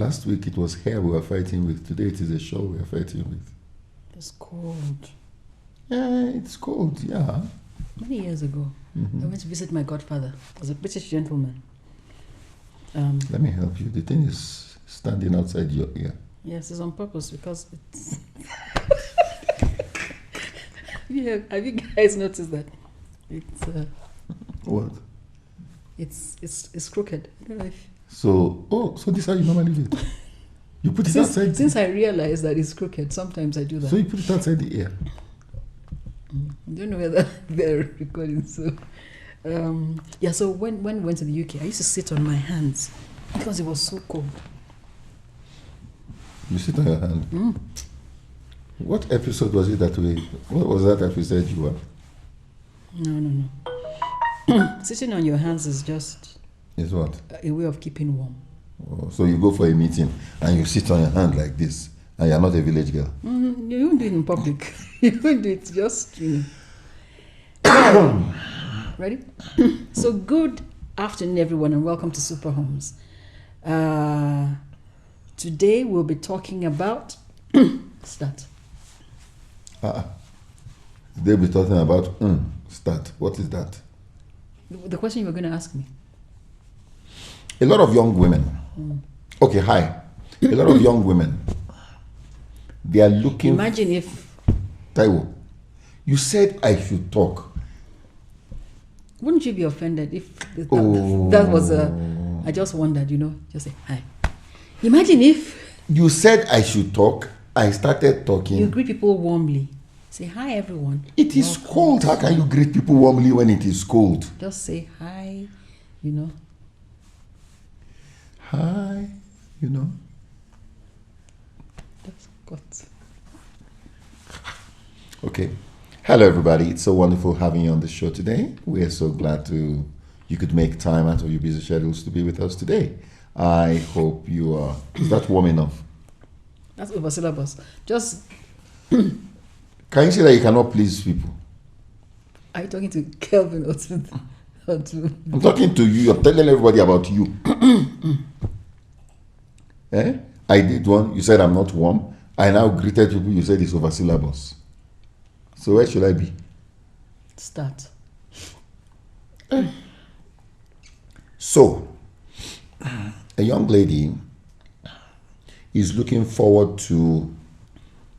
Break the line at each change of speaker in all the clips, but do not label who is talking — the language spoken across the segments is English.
Last week it was hair we were fighting with. Today it is a show we are fighting with.
It's cold.
Yeah, it's cold, yeah.
Many years ago, I went to visit my godfather as a British gentleman.
Let me help you. The thing is standing outside your ear.
Yes, it's on purpose because it's... Yeah, have you guys noticed that? It's
What?
it's crooked. I don't know if...
So this is how you normally do it. You put it outside.
Since I realized that it's crooked, sometimes I do that.
So you put it outside the ear.
I don't know whether they're recording. So, so when we went to the UK, I used to sit on my hands because it was so cold.
You sit on your hand. What episode was it what was that episode you were?
No. Sitting on your hands is just...
Is what?
A way of keeping warm.
Oh, so you go for a meeting and you sit on your hand like this and you're not a village girl?
You won't do it in public. You won't do it just, Ready? So good afternoon, everyone, and welcome to Super Homes. Today we'll be talking about... Start.
Today we'll be talking about start. What is that?
The question you were going to ask me.
A lot of young women. Okay, hi. A lot of young women. They are looking...
Imagine if...
Taiwo, you said I should talk.
Wouldn't you be offended if that was a... I just wondered, just say, hi. Imagine if...
You said I should talk. I started talking.
You greet people warmly. Say, hi, everyone.
It is cold. How can you greet people warmly when it is cold?
Just say, hi,
Hi,
That's good.
Okay. Hello, everybody. It's so wonderful having you on the show today. We're so glad you could make time out of your busy schedules to be with us today. I hope you are... Is that warm enough?
That's over syllabus. Just...
Can you say that you cannot please people?
Are you talking to Kelvin or to...
I'm talking to you. I'm telling everybody about you. I did one. You said I'm not warm. I now greeted people. You said it's over syllabus. So where should I be?
Start.
So, a young lady is looking forward to,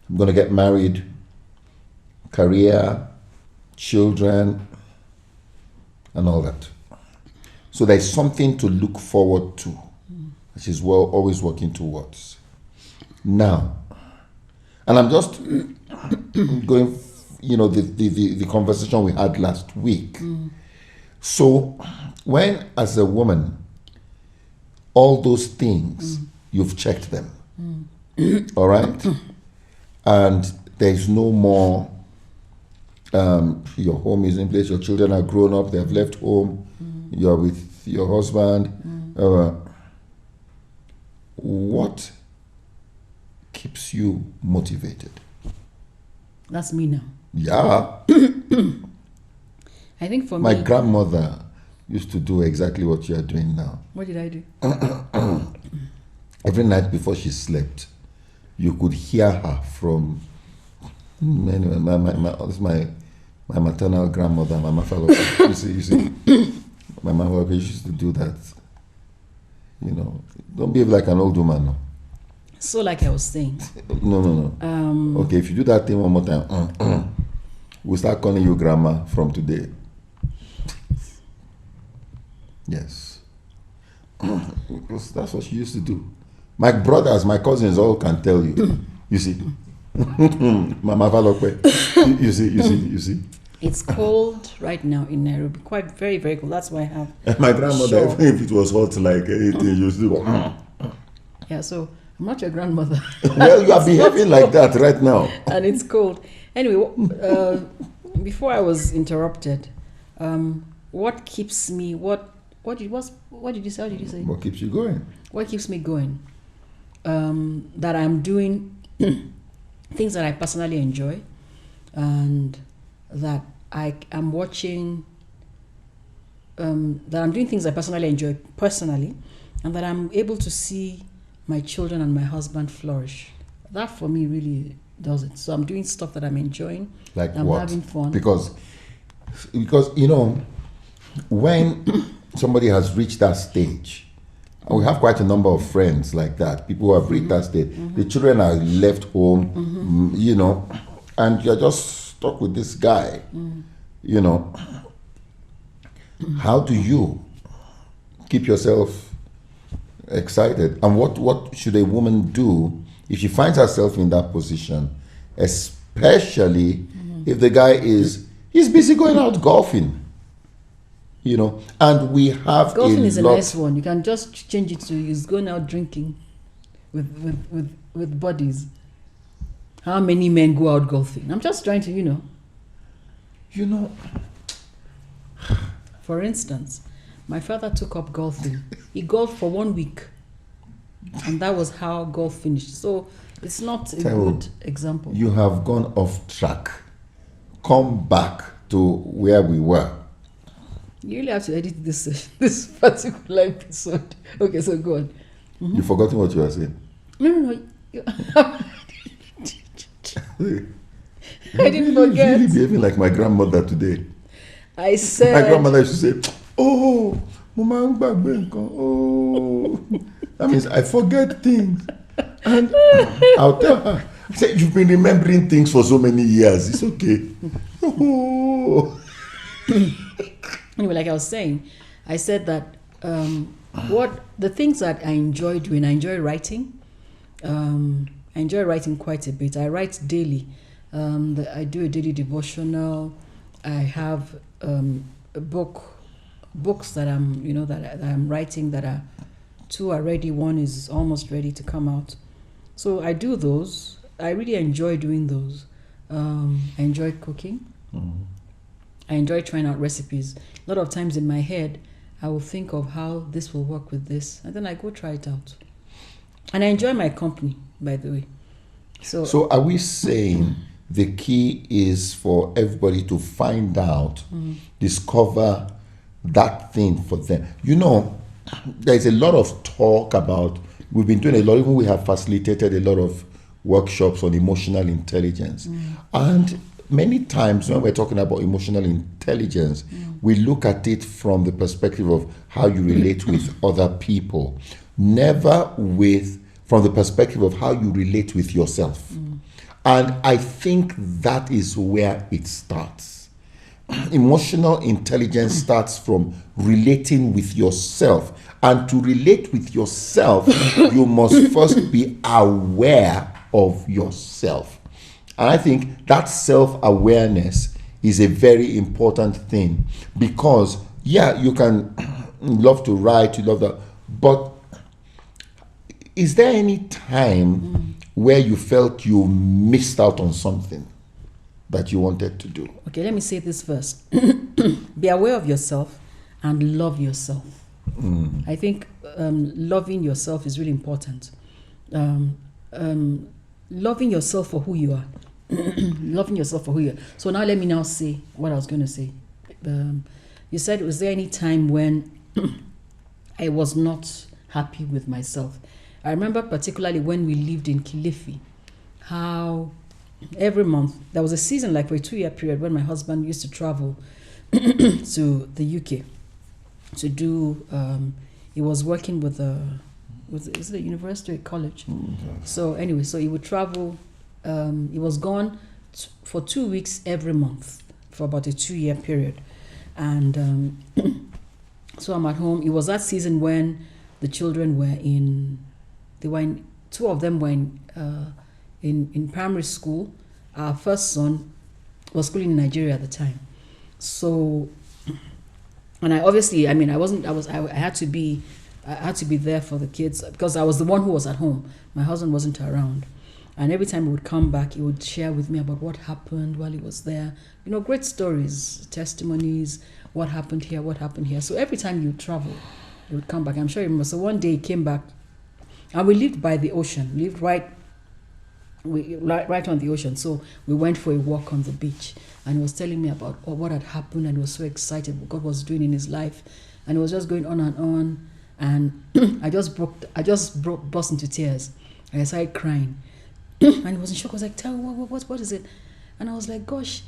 I'm going to get married, career, children, and all that. So there's something to look forward to, which is always working towards. Now, and I'm just going, the conversation we had last week. So when, as a woman, all those things, you've checked them, all right? And there's no more, your home is in place, your children are grown up, they've left home, you're with your husband. What keeps you motivated?
That's me now.
Yeah.
I think for
my
me...
grandmother used to do exactly what you are doing now.
What did I do?
Every night before she slept, you could hear her from... Anyway, my maternal grandmother, Mama Fallow. You see, my mama used to do that. Don't behave like an old woman. No.
So like I was saying.
No. Okay, if you do that thing one more time, we'll start calling you grandma from today. Yes. Because that's what she used to do. My brothers, my cousins all can tell you. You see. Mama Valokwe. You see.
It's cold right now in Nairobi. Quite very, very cold. That's why I have...
And my grandmother, even if it was hot like anything, you used to go...
Yeah, so I'm not your grandmother.
Well, you are behaving like that right now.
And it's cold. Anyway, before I was interrupted, what keeps me... What did you say? What did you say?
What keeps you going?
What keeps me going? That I'm doing things that I personally enjoy, and that I am watching, that I'm doing things I personally enjoy personally, and that I'm able to see my children and my husband flourish. That for me really does it. So I'm doing stuff that I'm enjoying.
Like
I'm
what?
having fun.
Because you know, when somebody has reached that stage, and we have quite a number of friends like that, people who have reached that stage, the children are left home, you know, and you're just stuck with this guy, you know. How do you keep yourself excited? And what should a woman do if she finds herself in that position, especially if the guy he's busy going out golfing, you know? And we have
golfing is a nice one. You can just change it to he's going out drinking with buddies. How many men go out golfing? I'm just trying to,
you know.
For instance, my father took up golfing. He golfed for 1 week. And that was how golf finished. So it's not a good example.
You have gone off track. Come back to where we were.
You really have to edit this particular episode. Okay, so go on.
You've forgotten what you were saying.
No. I didn't forget.
You're really behaving like my grandmother today.
I said.
My grandmother used to say, "Oh, Mama, oh." That means I forget things. And I'll tell her, I said, "You've been remembering things for so many years. It's okay." Oh.
Anyway, like I was saying, I said that what the things that I enjoy doing, I enjoy writing. I enjoy writing quite a bit. I write daily. I do a daily devotional. I have books that I'm writing that are 2 are ready. 1 is almost ready to come out. So I do those. I really enjoy doing those. I enjoy cooking. I enjoy trying out recipes. A lot of times in my head, I will think of how this will work with this, and then I go try it out. And I enjoy my company, by the way.
So are we saying the key is for everybody to find out, discover that thing for them? You know, there's a lot of talk about, we've been doing a lot, even we have facilitated a lot of workshops on emotional intelligence. And many times when we're talking about emotional intelligence, we look at it from the perspective of how you relate with other people, never from the perspective of how you relate with yourself. And I think that is where it starts. Emotional intelligence starts from relating with yourself. And to relate with yourself, you must first be aware of yourself. And I think that self-awareness is a very important thing, because, yeah, you can love to write, you love that, but is there any time where you felt you missed out on something that you wanted to do?
Okay, let me say this first. Be aware of yourself and love yourself. I think loving yourself is really important. Loving yourself for who you are. Loving yourself for who you are. So now let me now say what I was going to say. You said, was there any time when I was not happy with myself? I remember particularly when we lived in Kilifi, how every month, there was a season, like for a 2-year period, when my husband used to travel to the UK to do, he was working with is it a university or a college? So anyway, so he would travel, he was gone for 2 weeks every month for about a 2-year period. And so I'm at home. It was that season when the children were two of them were in primary school. Our first son was schooling in Nigeria at the time. So, and I had to be there for the kids because I was the one who was at home. My husband wasn't around. And every time he would come back, he would share with me about what happened while he was there. You know, great stories, testimonies, what happened here, what happened here. So every time you travel, he would come back. I'm sure you remember. So one day he came back, and we lived by the ocean. We lived right on the ocean. So we went for a walk on the beach, and he was telling me about what had happened, and he was so excited what God was doing in his life. And he was just going on and on. and I just burst into tears. And I started crying, and he was in shock. I was like, "Tell me what is it?" And I was like, "Gosh,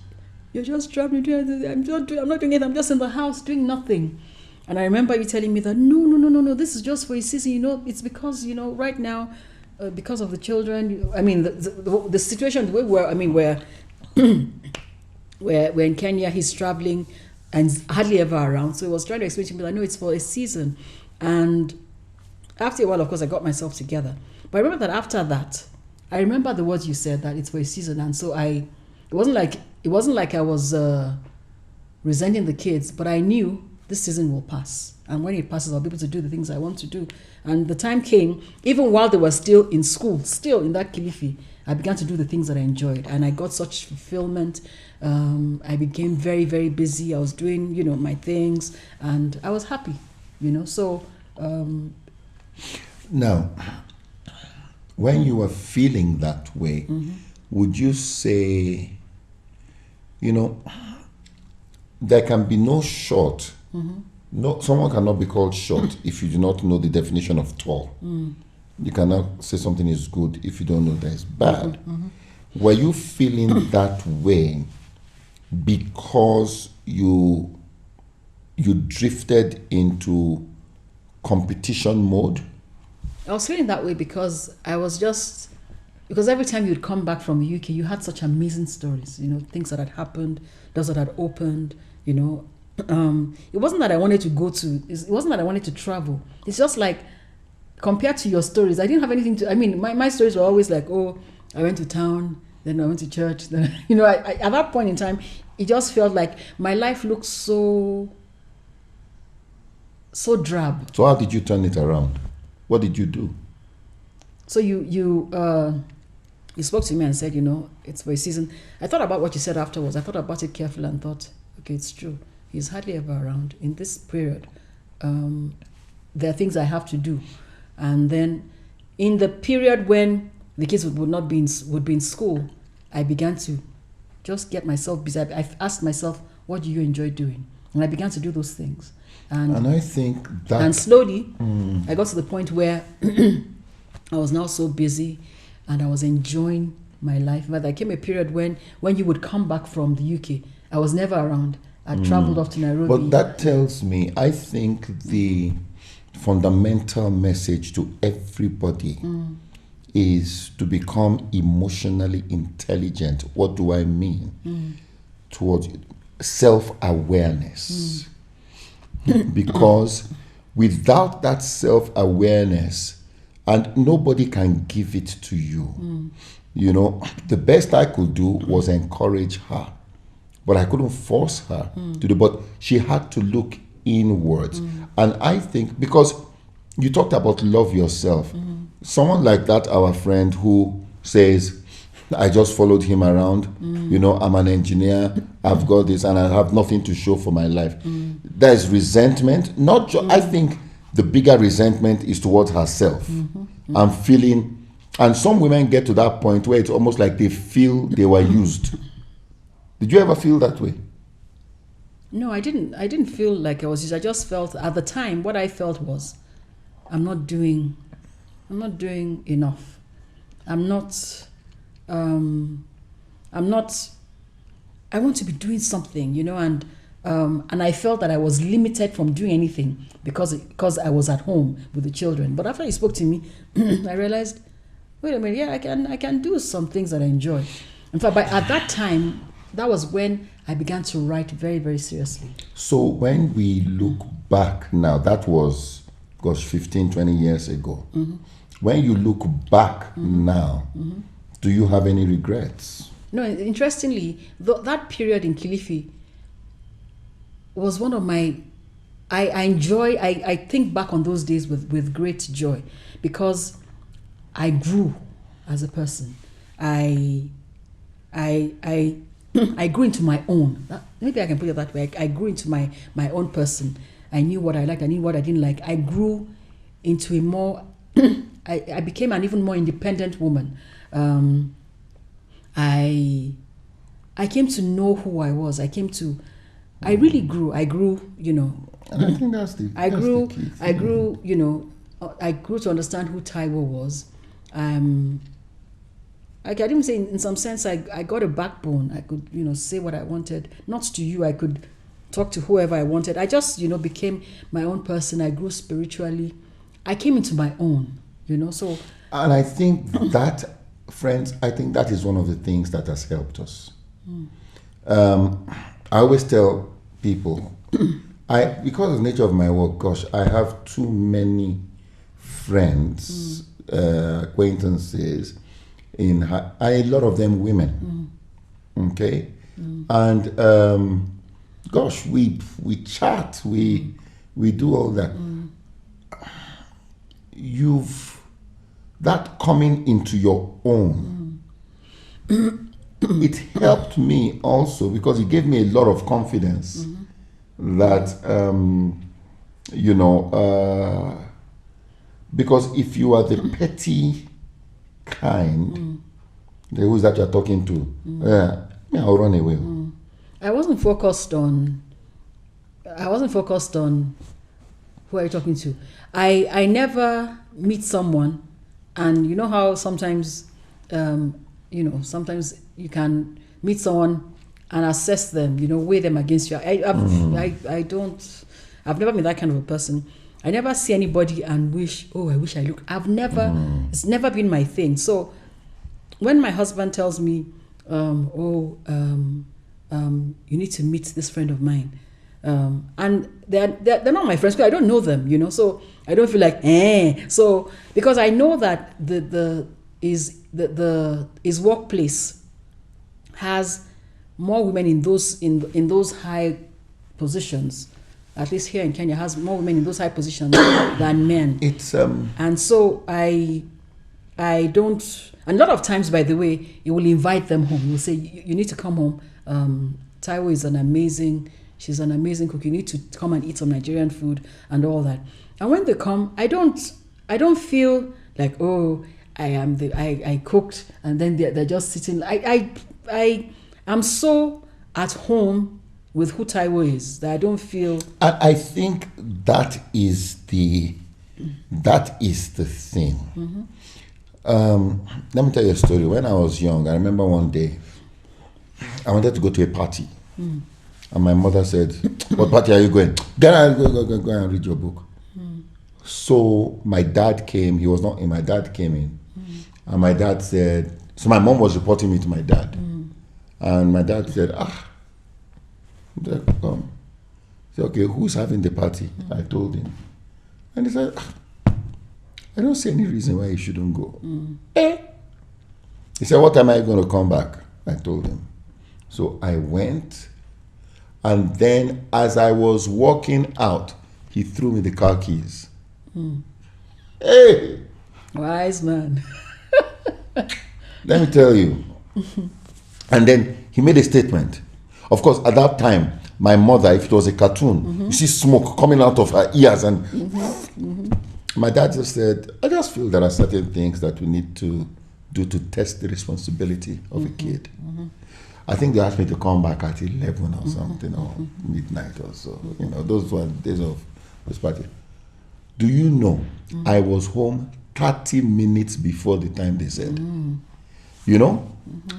you're just traveling. I'm not doing it. I'm just in the house doing nothing." And I remember you telling me that no, this is just for a season. It's because right now, because of the children. I mean, the situation the way we're in Kenya. He's traveling and hardly ever around. So he was trying to explain to me that no, it's for a season. And after a while, of course, I got myself together. But I remember that after that, I remember the words you said that it's for a season. And so it wasn't like I was resenting the kids, but I knew this season will pass. And when it passes, I'll be able to do the things I want to do. And the time came, even while they were still in school, still in that Kilifi, I began to do the things that I enjoyed. And I got such fulfillment. I became very, very busy. I was doing, my things. And I was happy, So...
Now, when you were feeling that way, would you say, there can be no short. No, someone cannot be called short if you do not know the definition of tall. You cannot say something is good if you don't know that it's bad. Were you feeling that way because you drifted into competition mode?
I was feeling that way because because every time you'd come back from the UK, you had such amazing stories, things that had happened, doors that had opened, It wasn't that I wanted to it wasn't that I wanted to travel. It's just like, compared to your stories, I didn't have anything to, my stories were always like, oh, I went to town, then I went to church, then, at that point in time, it just felt like my life looked so drab.
So how did you turn it around? What did you do?
So you spoke to me and said, it's for a season. I thought about what you said afterwards. I thought about it carefully and thought, okay, it's true. He's hardly ever around. In this period, there are things I have to do. And then in the period when the kids would be in school, I began to just get myself busy. I asked myself, what do you enjoy doing? And I began to do those things.
And I think that...
And slowly, I got to the point where I was now so busy and I was enjoying my life. But there came a period when you would come back from the UK, I was never around. I traveled off to Nairobi.
But that tells me, I think the fundamental message to everybody is to become emotionally intelligent. What do I mean? Towards self-awareness. Because without that self-awareness, and nobody can give it to you. The best I could do was encourage her, but I couldn't force her to do. But she had to look inwards. And I think, because you talked about love yourself, someone like that, our friend who says, I just followed him around, I'm an engineer, I've got this, and I have nothing to show for my life. There's resentment. I think the bigger resentment is towards herself. I'm feeling, and some women get to that point where it's almost like they feel they were used. Did you ever feel that way?
No, I didn't feel like I was used. I just felt at the time, what I felt was, I'm not doing enough. I want to be doing something, and I felt that I was limited from doing anything because I was at home with the children. But after he spoke to me, I realized, wait a minute, yeah, I can do some things that I enjoy. In fact, at that time, that was when I began to write very, very seriously.
So when we look back now, that was, 15, 20 years ago. When you look back now, do you have any regrets?
No, interestingly, that period in Kilifi was one of my... I think back on those days with great joy, because I grew as a person. I grew into my own. Maybe I can put it that way. I grew into my own person. I knew what I liked. I knew what I didn't like. I grew into a more... I became an even more independent woman. I came to know who I was. I came to I really grew. I grew, you know.
And I think that's the
I
that's
grew.
the key thing.
I grew. You know. I grew to understand who Taiwo was. I can even say, in some sense, I got a backbone. I could, you know, say what I wanted. Not to you. I could talk to whoever I wanted. I just, you know, became my own person. I grew spiritually. I came into my own. You know. So.
And I think that, friends, I think that is one of the things that has helped us. I always tell people, because of the nature of my work, gosh, I have too many friends, acquaintances, a lot of them women. Okay? And gosh, we chat, we do all that. That coming into your own, it helped me also because it gave me a lot of confidence that, you know, because if you are the petty kind, the who's that you're talking to, I'll run away.
I wasn't focused on who are you talking to. I never meet someone, and you know how sometimes you know, sometimes you can meet someone and assess them, you know, weigh them against you. I've never been that kind of a person. I never see anybody and wish I look. It's never been my thing. So when my husband tells me, you need to meet this friend of mine, and they're not my friends because I don't know them, you know, so I don't feel like so because I know that his workplace has more women in those high positions. At least here in Kenya, has more women in those high positions than men.
It's
and so I don't. And a lot of times, by the way, he will invite them home. He will say, "You need to come home. Taiwo is she's an amazing cook. You need to come and eat some Nigerian food and all that." And when they come, I don't feel like, oh, I cooked and then they're just sitting. I am so at home with who Taiwo is that I don't feel.
I think that is the thing. Let me tell you a story. When I was young, I remember one day I wanted to go to a party, and my mother said, "What party are you going? Go and read your book." So my dad came. He was not in. My dad came in, and my dad said. So my mom was reporting me to my dad, and my dad said, He said, "Okay, who's having the party?" I told him, and he said, "I don't see any reason why you shouldn't go." He said, "What time are you going to come back?" I told him. So I went, and then as I was walking out, he threw me the car keys. Hey!
Wise man.
Let me tell you. And then he made a statement. Of course, at that time, my mother, if it was a cartoon, you see smoke coming out of her ears, and my dad just said, "I just feel there are certain things that we need to do to test the responsibility of a kid." I think they asked me to come back at 11 or something, or midnight or so. You know, those were days of this party. Do you know, I was home 30 minutes before the time they said. You know?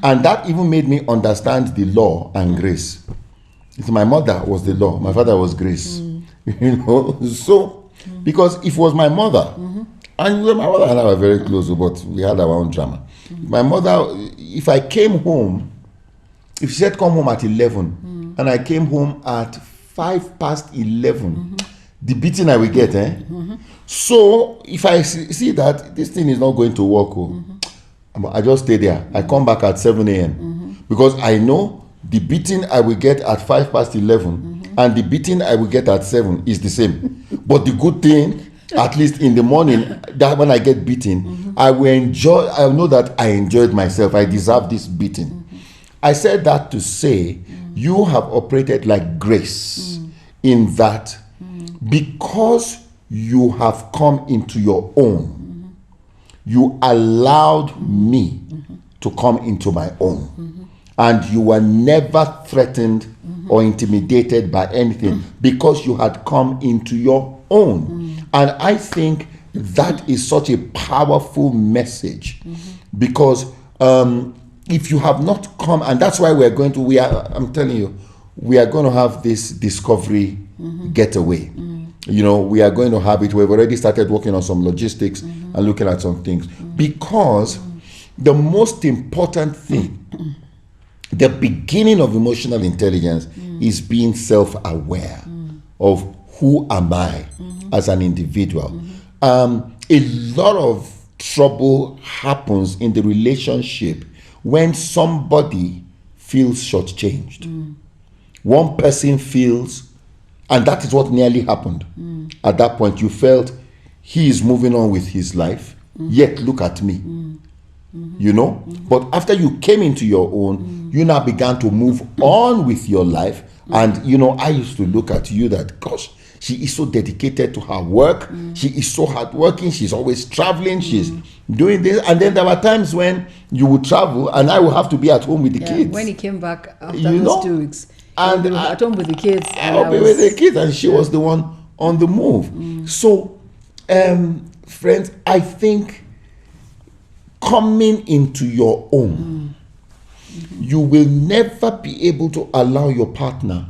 And that even made me understand the law and grace. If my mother was the law, my father was grace. You know? So, because if it was my mother, and my mother and I were very close, but we had our own drama. My mother, if I came home, if she said come home at 11, and I came home at 11:05, the beating I will get, So if I see that this thing is not going to work, I just stay there. I come back at 7 a.m. Because I know the beating I will get at 11:05 and the beating I will get at 7 is the same. But the good thing, at least in the morning, that when I get beaten, I will enjoy. I know that I enjoyed myself. I deserve this beating. I said that to say you have operated like grace in that because you have come into your own, you allowed me to come into my own, and you were never threatened or intimidated by anything because you had come into your own. And I think that is such a powerful message because if you have not come, and that's why I'm telling you, we are going to have this discovery getaway. You know, we are going to have it. We've already started working on some logistics and looking at some things because the most important thing, the beginning of emotional intelligence is being self-aware of who am I as an individual. A lot of trouble happens in the relationship when somebody feels shortchanged. One person feels, and that is what nearly happened. At that point, you felt he is moving on with his life, yet look at me. You know? But after you came into your own, you now began to move on with your life. And, you know, I used to look at you that, gosh, she is so dedicated to her work. She is so hardworking. She's always traveling. She's doing this. And then there were times when you would travel and I would have to be at home with the kids.
When he came back after
You
those
know?
2 weeks,
And
he was at home with the kids. And
I'll be with the kids, and she was the one on the move. So, friends, I think coming into your own, you will never be able to allow your partner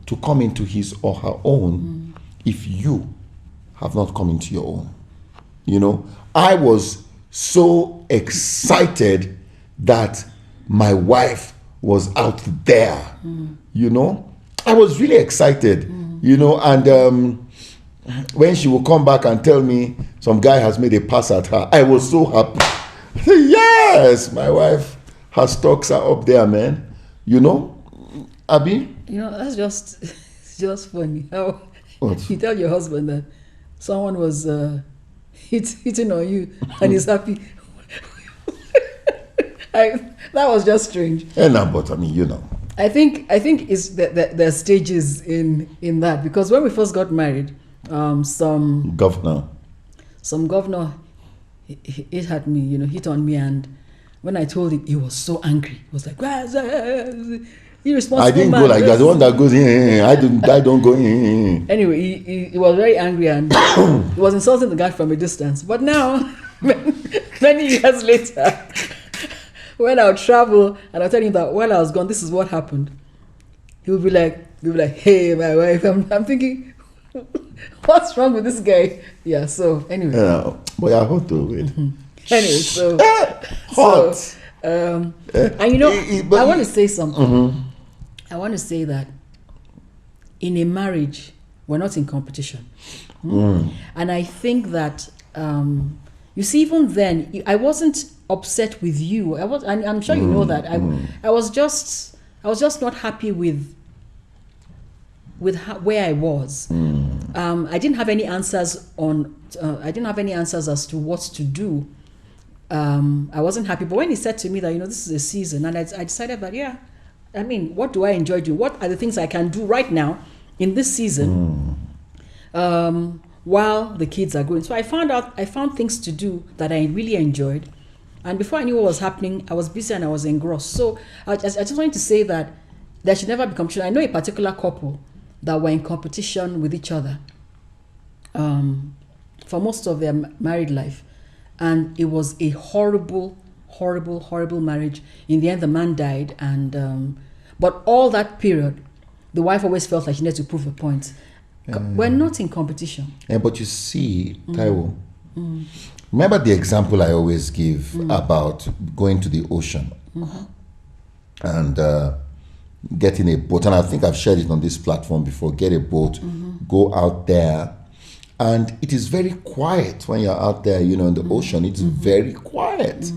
to come into his or her own if you have not come into your own. You know, I was so excited that my wife was out there. You know, I was really excited. You know, and when she would come back and tell me some guy has made a pass at her, I was so happy. Yes, my wife, her stocks are up there, man. You know, Abby?
You know, that's just funny. How
What?
you tell your husband that someone was hitting on you and he's happy. That was just strange.
No, but I mean, you know.
I think it's there are stages in that, because when we first got married, some
Governor.
governor hit at me, you know, hit on me, and when I told him, he was so angry. He was like, irresponsible
I didn't
man.
go like that. The one that goes in, I don't go in.
Anyway, he was very angry and he was insulting the guy from a distance. But now, many years later, when I'll travel and I'll tell him that while I was gone, this is what happened, he'll be like, hey, my wife. I'm thinking, what's wrong with this guy? Yeah. So anyway.
Yeah, but I hot to it.
Anyway, so
Hot.
So, and you know, I want to say something. I want to say that in a marriage, we're not in competition. And I think that you see, even then, I wasn't upset with you. I'm sure you know that. I was just not happy with where I was. I didn't have any answers as to what to do. I wasn't happy. But when he said to me that, you know, this is a season, and I decided that, yeah, I mean, what do I enjoy doing? What are the things I can do right now in this season while the kids are growing? So I found things to do that I really enjoyed. And before I knew what was happening, I was busy and I was engrossed. So I just wanted to say that there should never be competition. I know a particular couple that were in competition with each other for most of their married life. And it was a horrible, horrible, horrible marriage. In the end, the man died. And but all that period, the wife always felt like she needed to prove a point. We're not in competition.
Yeah, but you see, Taiwo, remember the example I always give about going to the ocean and getting a boat. And I think I've shared it on this platform before. Get a boat, go out there. And it is very quiet when you're out there, you know, in the ocean. It's very quiet,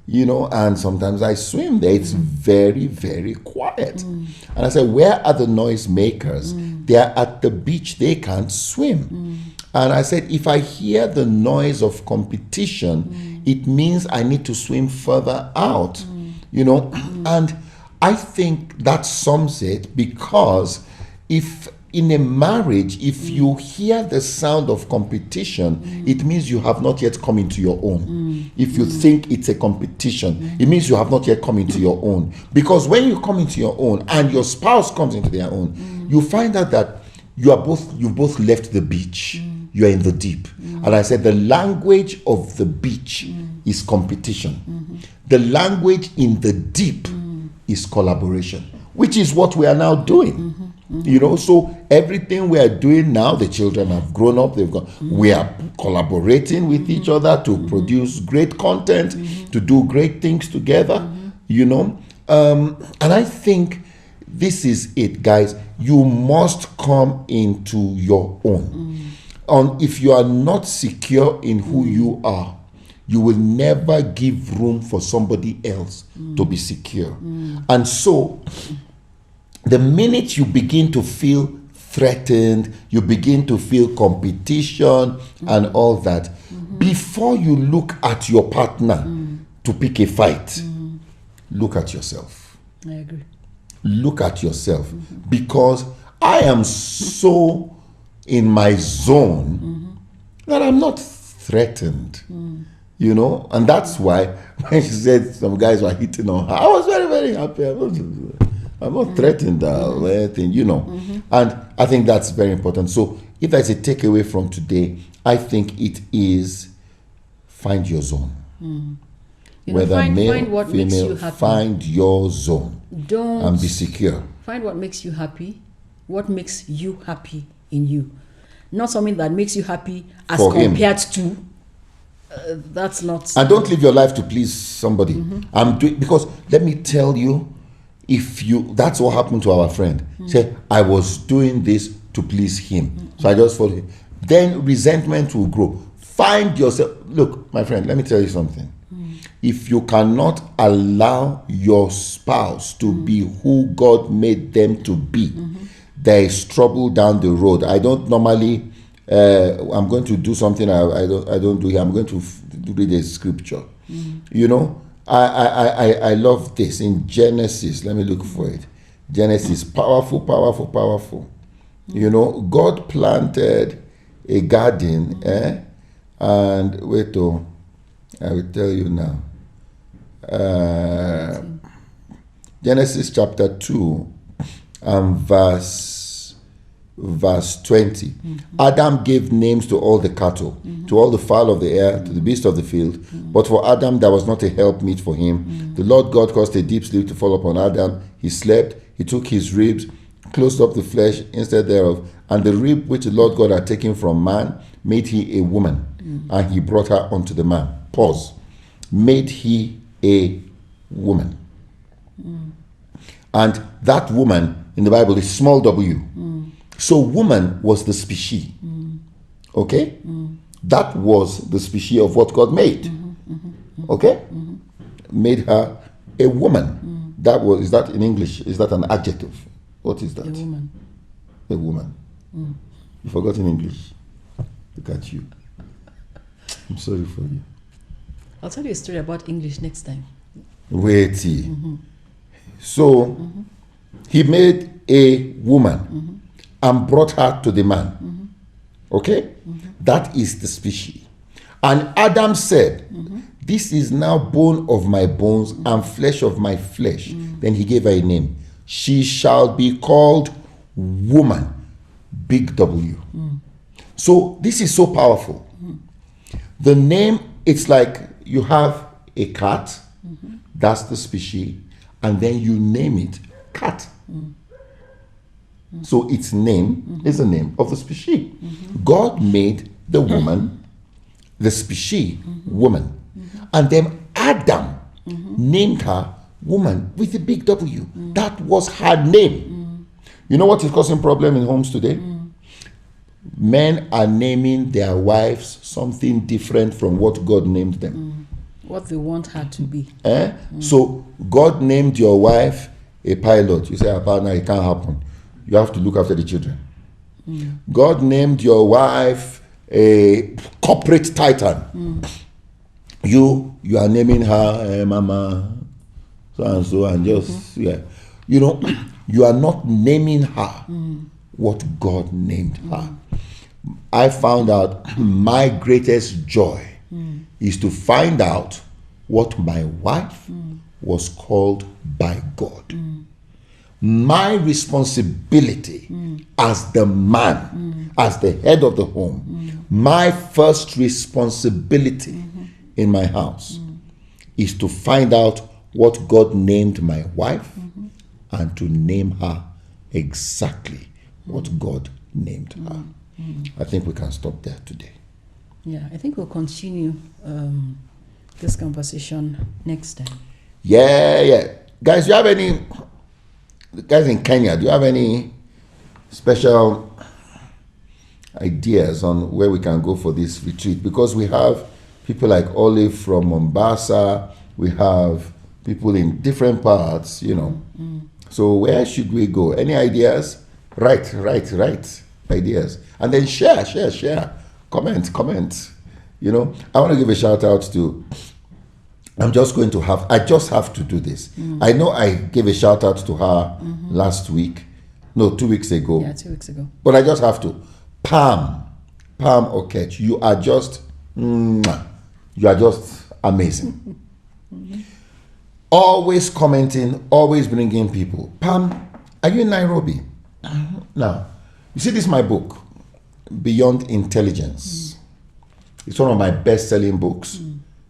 you know, and sometimes I swim there. It's very, very quiet. And I said, where are the noise makers? They're at the beach. They can't swim. And I said, if I hear the noise of competition, it means I need to swim further out, you know. And I think that sums it, because if in a marriage, if you hear the sound of competition, it means you have not yet come into your own. If you think it's a competition, it means you have not yet come into your own. Because when you come into your own and your spouse comes into their own, you find out that you've both left the beach. You are in the deep. And I said the language of the beach is competition. The language in the deep is collaboration, which is what we are now doing. You know, so everything we are doing now, the children have grown up, we are collaborating with each other to produce great content, to do great things together, you know. And I think this is it, guys. You must come into your own. If you are not secure in who you are, you will never give room for somebody else to be secure. And so, the minute you begin to feel threatened, you begin to feel competition and all that, before you look at your partner to pick a fight, look at yourself.
I agree.
Look at yourself. Because I am so in my zone that I'm not threatened. You know, and that's why when she said some guys were hitting on her, I was very, very happy. I'm not threatened or anything, you know. And I think that's very important. So if there's a takeaway from today, I think it is find your zone.
You
Whether
know,
male,
find what makes you
female,
happy.
find your zone
Don't
and be secure.
Find what makes you happy. What makes you happy in you. Not something that makes you happy as
For him.
compared to. That's not.
And don't live your life to please somebody. Because let me tell you, that's what happened to our friend. Say, I was doing this to please him. So I just followed him. Then resentment will grow. Find yourself. Look, my friend, let me tell you something. If you cannot allow your spouse to be who God made them to be, there is trouble down the road. I don't normally, I'm going to do something I don't do here. I'm going to read a scripture. You know, I love this in Genesis. Let me look for it. Genesis, powerful. You know, God planted a garden, and wait, I will tell you now. Genesis chapter 2 and verse 20. Adam gave names to all the cattle, to all the fowl of the air, to the beasts of the field. But for Adam there was not a helpmeet for him. The Lord God caused a deep sleep to fall upon Adam. He slept. He took his ribs, closed up the flesh instead thereof, and the rib which the Lord God had taken from man made he a woman, and he brought her unto the man. Pause. Made he a woman. And that woman in the Bible is small w. So woman was the species. Okay? That was the species of what God made. Okay? Made her a woman. Is that in English? Is that an adjective? What is that?
A woman.
A woman. You forgot in English. Look at you. I'm sorry for you.
I'll tell you a story about English next time.
Waity. So he made a woman and brought her to the man. Okay? That is the species. And Adam said, this is now bone of my bones and flesh of my flesh. Then he gave her a name. She shall be called woman. Big W. So this is so powerful. The name, it's like you have a cat, that's the species, and then you name it cat. So its name is the name of the species. God made the woman, the species, woman. And then Adam named her woman with a big W. That was her name. You know what is causing problem in homes today? Men are naming their wives something different from what God named them.
What they want her to be.
So God named your wife a pilot. You say, about now it can't happen. You have to look after the children. God named your wife a corporate titan. You are naming her mama so and so, and just you know, you are not naming her what God named her. I found out my greatest joy is to find out what my wife was called by God. My responsibility as the man, as the head of the home, my first responsibility in my house is to find out what God named my wife and to name her exactly what God named her. I think we can stop there today.
Yeah, I think we'll continue this conversation next time.
Yeah. Guys, do you have any, guys in Kenya, do you have any special ideas on where we can go for this retreat? Because we have people like Olive from Mombasa, we have people in different parts, you know. So where should we go? Any ideas? Right. Ideas. And then share. Comment. You know, I want to give a shout out to, I just have to do this. I know I gave a shout out to her last week. No, 2 weeks ago.
Yeah, 2 weeks ago.
But I just have to. Pam Okech, you are just amazing. Always commenting, always bringing people. Pam, are you in Nairobi? Now, you see, this is my book, Beyond Intelligence. It's one of my best-selling books.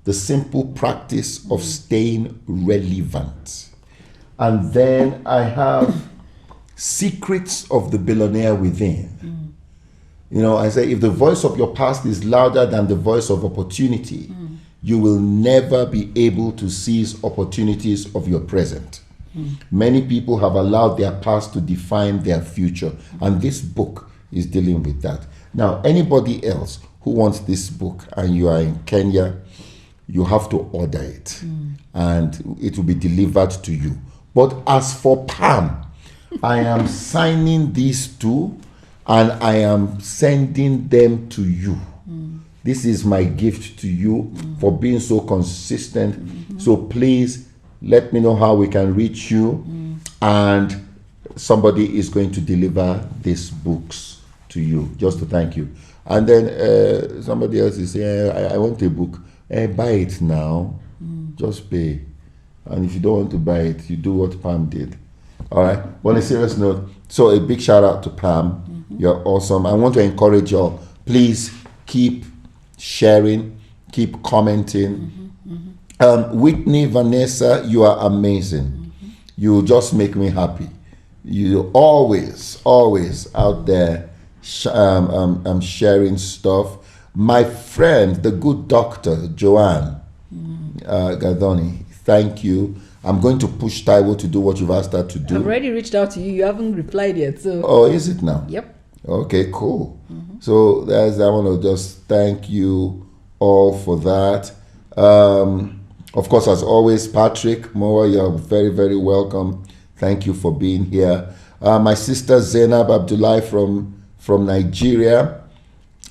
The Simple Practice of Staying Relevant. And then I have Secrets of the Billionaire Within. You know, I say, if the voice of your past is louder than the voice of opportunity, you will never be able to seize opportunities of your present. Many people have allowed their past to define their future, and this book is dealing with that. Now, anybody else who wants this book and you are in Kenya, you have to order it and it will be delivered to you. But as for Pam, I am signing these two and I am sending them to you. This is my gift to you for being so consistent. So please let me know how we can reach you, and somebody is going to deliver these books to you just to thank you. And then somebody else is saying, I want a book. Buy it now. Just pay. And if you don't want to buy it, you do what Pam did. All right. But on a serious note, so a big shout out to Pam. You're awesome. I want to encourage you all. Please keep sharing, keep commenting. Whitney, Vanessa, you are amazing. You just make me happy. You always out there sharing stuff. My friend, the good doctor, Joanne Gadoni, thank you. I'm going to push Taiwo to do what you've asked her to do.
I've already reached out to you. You haven't replied yet. So.
Oh, is it now?
Yep.
Okay, cool. So I want to just thank you all for that. Of course, as always, Patrick Moa, you're very, very welcome. Thank you for being here. My sister Zainab Abdullahi from Nigeria.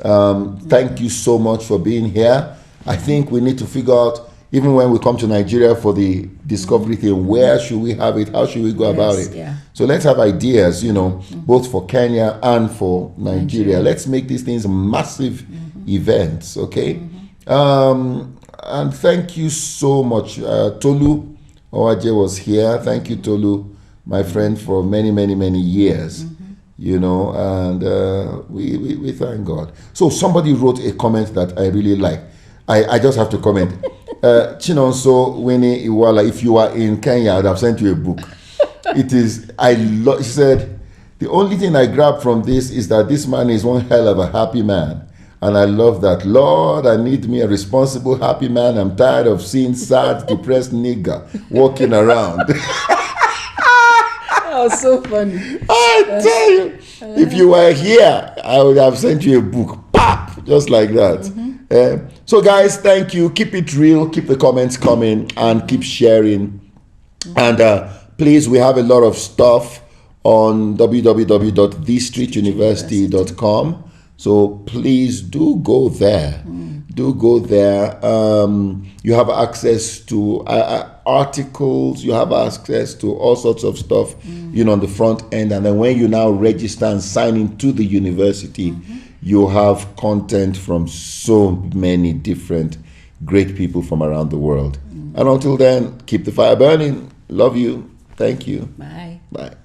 Thank you so much for being here. I think we need to figure out, even when we come to Nigeria for the discovery thing, where should we have it? How should we go about it?
Yeah.
So let's have ideas, both for Kenya and for Nigeria. Let's make these things massive events, okay? And thank you so much. Tolu Owaje was here. Thank you, Tolu, my friend, for many, many, many years. And we thank God. So somebody wrote a comment that I really like. I just have to comment. Chinonso Winnie Iwala, if you are in Kenya, I'd have sent you a book. She said, the only thing I grabbed from this is that this man is one hell of a happy man. And I love that. Lord, I need me a responsible, happy man. I'm tired of seeing sad, depressed nigger walking around.
That was so funny.
I tell you, if you were here, I would have sent you a book. Pop! Just like that. So guys, thank you. Keep it real. Keep the comments coming and keep sharing. And please, we have a lot of stuff on www.thestreetuniversity.com. So please do go there. Do go there. You have access to articles. You have access to all sorts of stuff, on the front end. And then when you now register and sign into the university, you have content from so many different great people from around the world. And until then, keep the fire burning. Love you. Thank you.
Bye.
Bye.